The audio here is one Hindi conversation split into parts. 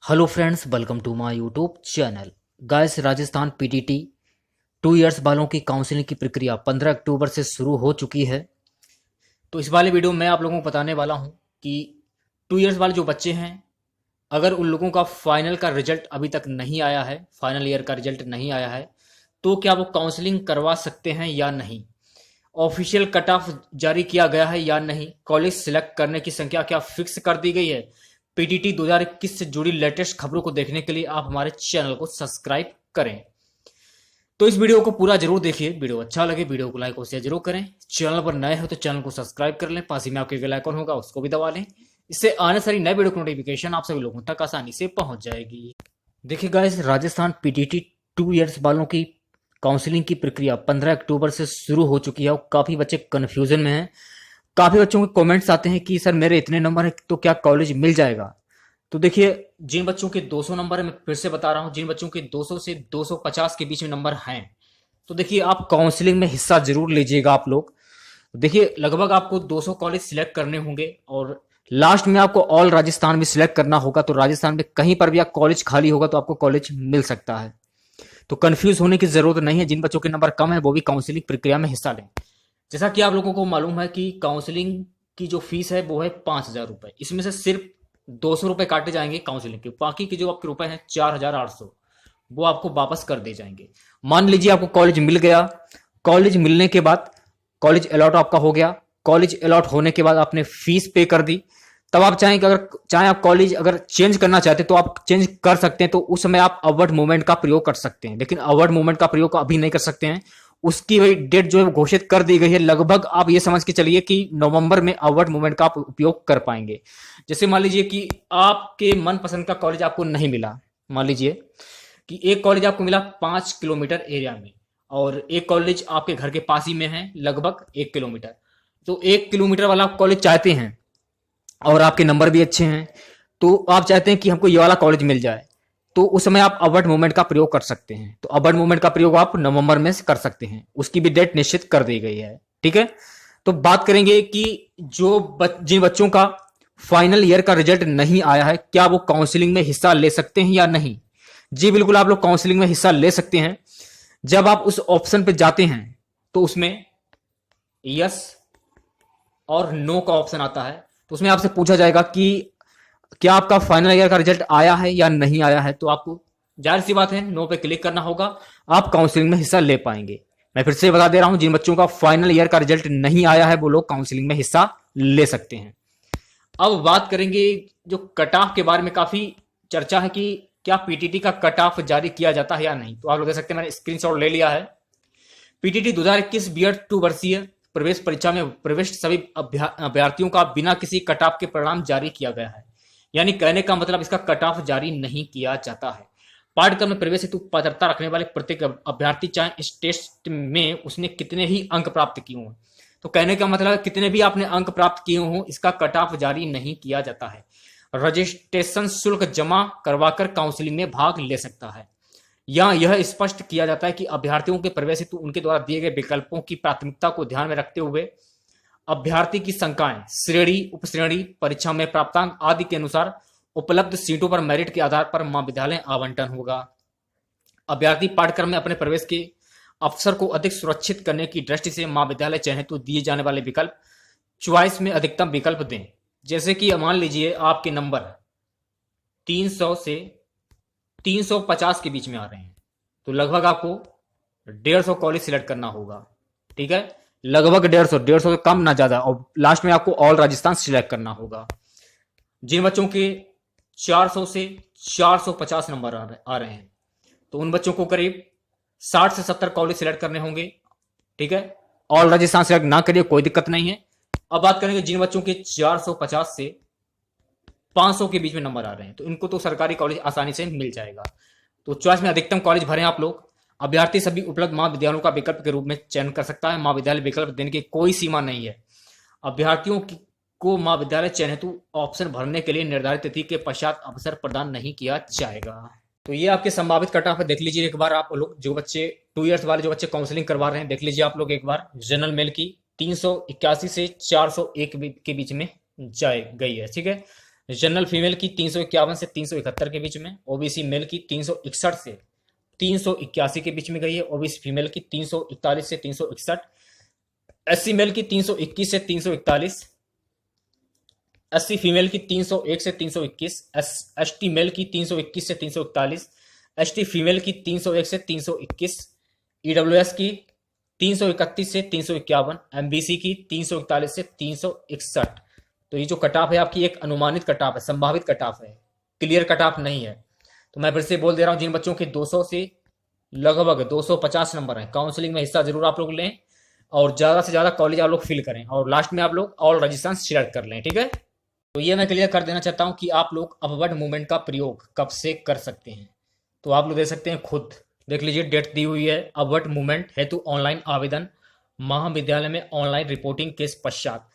Hello friends, welcome to my YouTube channel. Guys, Rajasthan PTT 2 years वालों की काउंसलिंग की प्रक्रिया 15 अक्टूबर से शुरू हो चुकी है। तो इस वाले वीडियो में मैं आप लोगों को बताने वाला हूं कि 2 इयर्स वाले जो बच्चे हैं, अगर उन लोगों का फाइनल का रिजल्ट अभी तक नहीं आया है, फाइनल ईयर का रिजल्ट नहीं आया है, तो क्या वो काउंसलिंग करवा सकते हैं या नहीं। ऑफिशियल कट ऑफ जारी किया गया है या नहीं। कॉलेज सिलेक्ट करने की संख्या क्या फिक्स कर दी गई है। पीटीटी 2021 से जुड़ी लेटेस्ट खबरों को देखने के लिए आप हमारे चैनल को सब्सक्राइब करें। तो इस वीडियो को पूरा जरूर देखिए। वीडियो अच्छा लगे वीडियो को लाइक और शेयर जरूर करें। चैनल पर नए हो तो चैनल को सब्सक्राइब कर लें। पास ही में आपके बेल आइकन होगा, उसको भी दबा लें। इससे आने सारी नए वीडियो की नोटिफिकेशन आप सभी लोगों तक आसानी से पहुंच जाएगी। देखिए गाइस, राजस्थान पीटीटी 2 इयर्स वालों की काउंसलिंग की प्रक्रिया 15 अक्टूबर से शुरू हो चुकी है और काफी बच्चे कंफ्यूजन में हैं। काफी बच्चों के कमेंट्स आते हैं कि सर मेरे इतने नंबर है तो क्या कॉलेज मिल जाएगा। तो देखिए, जिन बच्चों के 200 नंबर है, मैं फिर से बता रहा हूं, जिन बच्चों के 200 से 250 के बीच में नंबर हैं, तो देखिए आप काउंसलिंग में हिस्सा जरूर लीजिएगा। आप लोग देखिए, लगभग आपको 200 कॉलेज सिलेक्ट करने होंगे और लास्ट में आपको ऑल राजस्थान में सिलेक्ट करना होगा। तो राजस्थान में कहीं पर भी आप कॉलेज खाली होगा तो आपको कॉलेज मिल सकता है। तो कंफ्यूज होने की जरूरत नहीं है। जिन बच्चों के नंबर कम है वो भी काउंसलिंग प्रक्रिया में हिस्सा लें। जैसा कि आप लोगों को मालूम है कि काउंसलिंग की जो फीस है वो है 5,000 रुपए। इसमें से सिर्फ 200 रुपए काटे जाएंगे काउंसलिंग के। बाकी के जो आपके रुपए हैं 4,800, वो आपको वापस कर दिए जाएंगे। मान लीजिए आपको कॉलेज मिल गया। कॉलेज मिलने के बाद कॉलेज अलॉट आपका हो गया। कॉलेज अलॉट होने के बाद आपने फीस पे कर दी। तब आप चाहें कि अगर चाहे आप कॉलेज अगर चेंज करना चाहते हैं तो आप चेंज कर सकते हैं। तो उस समय आप अपवर्ड मूवमेंट का प्रयोग कर सकते हैं, लेकिन अपवर्ड मूवमेंट का प्रयोग अभी नहीं कर सकते हैं। उसकी वही डेट जो है घोषित कर दी गई है। लगभग आप ये समझ के चलिए कि नवंबर में अपवर्ड मूवमेंट का आप उपयोग कर पाएंगे। जैसे मान लीजिए कि आपके मनपसंद का कॉलेज आपको नहीं मिला। मान लीजिए कि एक कॉलेज आपको मिला 5 किलोमीटर एरिया में और एक कॉलेज आपके घर के पास ही में है, लगभग 1 किलोमीटर। तो 1 किलोमीटर वाला आप कॉलेज चाहते हैं और आपके नंबर भी अच्छे हैं, तो आप चाहते हैं कि हमको ये वाला कॉलेज मिल जाए। तो उस समय आप अपवर्ड मूवमेंट का प्रयोग कर सकते हैं। तो अपवर्ड मूवमेंट का प्रयोग आप नवंबर में कर सकते हैं। उसकी भी डेट निश्चित कर दी गई है। ठीक है। तो बात करेंगे कि जिन बच्चों का फाइनल ईयर का रिजल्ट नहीं आया है, क्या वो काउंसलिंग में हिस्सा ले सकते हैं या नहीं। जी बिल्कुल, आप लोग काउंसलिंग में हिस्सा ले सकते हैं। जब आप उस ऑप्शन पे जाते हैं तो उसमें यस और नो का ऑप्शन आता है। तो उसमें आपसे पूछा जाएगा कि क्या आपका फाइनल ईयर का रिजल्ट आया है या नहीं आया है। तो आपको जाहिर सी बात है नो पे क्लिक करना होगा, आप काउंसलिंग में हिस्सा ले पाएंगे। मैं फिर से बता दे रहा हूं, जिन बच्चों का फाइनल ईयर का रिजल्ट नहीं आया है वो लोग काउंसलिंग में हिस्सा ले सकते हैं। अब बात करेंगे जो कट ऑफ के बारे में। काफी चर्चा है कि क्या पीटीटी का कट ऑफ जारी किया जाता है या नहीं। तो आप लोग देख सकते हैं, मैंने स्क्रीनशॉट ले लिया है। पीटीटी 2021 बीएड 2 वर्षीय प्रवेश परीक्षा में प्रवेश सभी अभ्यर्थियों का बिना किसी कट ऑफ के परिणाम जारी किया गया है। यानी कहने का मतलब इसका कट ऑफ जारी नहीं किया जाता है। पाठ्यक्रम में प्रवेश हेतु पात्रता रखने वाले प्रत्येक अभ्यर्थी चाहे इस टेस्ट में उसने कितने ही अंक प्राप्त किए हों, तो कहने का मतलब कितने भी आपने अंक प्राप्त किए हों, इसका कट ऑफ जारी नहीं किया जाता है। रजिस्ट्रेशन शुल्क जमा करवाकर काउंसलिंग में भाग ले सकता है। या यह स्पष्ट किया जाता है कि अभ्यर्थियों के प्रवेश हेतु उनके द्वारा दिए गए विकल्पों की प्राथमिकता को ध्यान में रखते हुए अभ्यर्थी की संख्याएं श्रेणी, उपश्रेणी, परीक्षा में प्राप्तांक आदि के अनुसार उपलब्ध सीटों पर मेरिट के आधार पर महाविद्यालय आवंटन होगा। अभ्यर्थी पाठ्यक्रम में अपने प्रवेश के अवसर को अधिक सुरक्षित करने की दृष्टि से महाविद्यालय चयनित तो दिए जाने वाले विकल्प चॉइस में अधिकतम विकल्प दें। जैसे कि मान लीजिए आपके नंबर 300 से 350 के बीच में आ रहे हैं, तो लगभग आपको 150 कॉलेज सिलेक्ट करना होगा। ठीक है, लगभग 150 से कम ना ज्यादा। और लास्ट में आपको ऑल राजस्थान सिलेक्ट करना होगा। जिन बच्चों के 400 से 450 नंबर आ रहे हैं, तो उन बच्चों को करीब 60 से 70 कॉलेज सिलेक्ट करने होंगे। ठीक है, ऑल राजस्थान सिलेक्ट ना करिए, कोई दिक्कत नहीं है। अब बात करेंगे जिन बच्चों के 450 से 500 के बीच में नंबर आ रहे हैं, तो इनको तो सरकारी कॉलेज आसानी से मिल जाएगा। तो चॉइस में अधिकतम कॉलेज भरें आप लोग। अभ्यर्थी सभी उपलब्ध महाविद्यालयों का विकल्प के रूप में चयन कर सकता है। महाविद्यालय विकल्प देने की कोई सीमा नहीं है। अभ्यर्थियों को महाविद्यालय चयन हेतु ऑप्शन भरने के लिए निर्धारित तिथि के पश्चात अवसर प्रदान नहीं किया जाएगा। तो ये आपके संभावित कट ऑफ है, देख लीजिए एक बार आप लोग। जो बच्चे 2 इयर्स वाले जो बच्चे काउंसलिंग करवा रहे हैं, देख लीजिए आप लोग एक बार। जनरल मेल की 381 से 401 के बीच में गई है। ठीक है, जनरल फीमेल की 351 से 371 के बीच में, ओबीसी मेल की 361 से 381 के बीच में गई है, ओबीसी फीमेल की 341 से 361, एससी मेल की 321 से 341, एससी फीमेल की 301 से 321, एसटी मेल की 321 से 341, एसटी फीमेल की 301 से 321, ईडब्ल्यूएस की 331 से 351, एमबीसी की 341 से 361। तो ये जो कट ऑफ है आपकी एक अनुमानित कट ऑफ है, संभावित कट ऑफ है, क्लियर कट ऑफ नहीं है। तो मैं फिर से बोल दे रहा हूं, जिन बच्चों के 200 से लगभग 250 नंबर हैं, काउंसलिंग में हिस्सा जरूर आप लोग लें और ज़्यादा से ज़्यादा कॉलेज आप लोग फिल करें और लास्ट में आप लोग ऑल रजिस्ट्रेशन सिलेक्ट कर लें, ठीक है। तो ये मैं क्लियर कर देना चाहता हूं कि आप लोग अपवर्ड मूवमेंट का प्रयोग कब से कर सकते हैं। तो आप लोग देख सकते हैं, खुद देख लीजिए, डेट दी हुई है। अपवर्ड मूवमेंट हेतु ऑनलाइन आवेदन महाविद्यालय में ऑनलाइन रिपोर्टिंग के पश्चात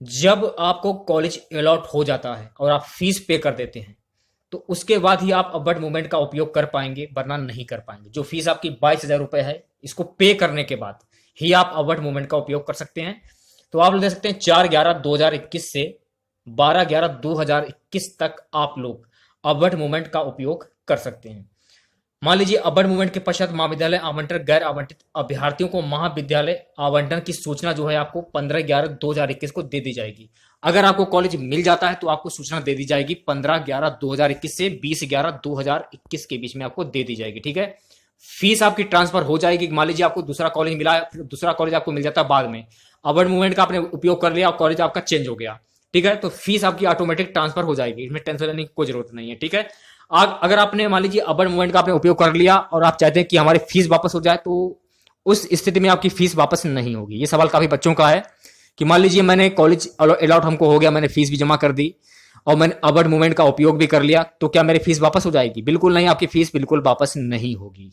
जब आपको कॉलेज अलॉट हो जाता है और आप फीस पे कर देते हैं, तो उसके बाद ही आप अपवर्ड मूवमेंट का उपयोग कर पाएंगे, वरना नहीं कर पाएंगे। जो फीस आपकी 22,000 रुपये है, इसको पे करने के बाद ही आप अपवर्ड मूवमेंट का उपयोग कर सकते हैं। तो आप लोग देख सकते हैं 4/11/2021 से 12/11/2021 तक आप लोग अपवर्ड मूवमेंट का उपयोग कर सकते हैं। मान लीजिए अपवर्ड मूवमेंट के पश्चात महाविद्यालय आवंटन गैर आवंटित अभ्यर्थियों को महाविद्यालय आवंटन की सूचना जो है आपको 15/11/2021 को दे दी जाएगी। अगर आपको कॉलेज मिल जाता है तो आपको सूचना दे दी जाएगी 15/11/2021 से 20/11/2021 के बीच में आपको दे दी जाएगी, ठीक है। फीस आपकी ट्रांसफर हो जाएगी। मान लीजिए आपको दूसरा कॉलेज मिला है, फिर दूसरा कॉलेज आपको मिल जाता है बाद में, अपवर्ड मूवमेंट का आपने उपयोग कर लिया और कॉलेज आपका चेंज हो गया, ठीक है, तो फीस आपकी ऑटोमेटिक ट्रांसफर हो जाएगी, इसमें टेंशन लेने की कोई जरूरत नहीं है, ठीक है। अगर आपने मान लीजिए अपवर्ड मूवमेंट का आपने उपयोग कर लिया और आप चाहते हैं कि हमारी फीस वापस हो जाए, तो उस स्थिति में आपकी फीस वापस नहीं होगी। ये सवाल काफी बच्चों का है कि मान लीजिए मैंने कॉलेज अलॉट हमको हो गया, मैंने फीस भी जमा कर दी और मैंने अपवर्ड मूवमेंट का उपयोग भी कर लिया, तो क्या मेरी फीस वापस हो जाएगी? बिल्कुल नहीं, आपकी फीस बिल्कुल वापस नहीं होगी।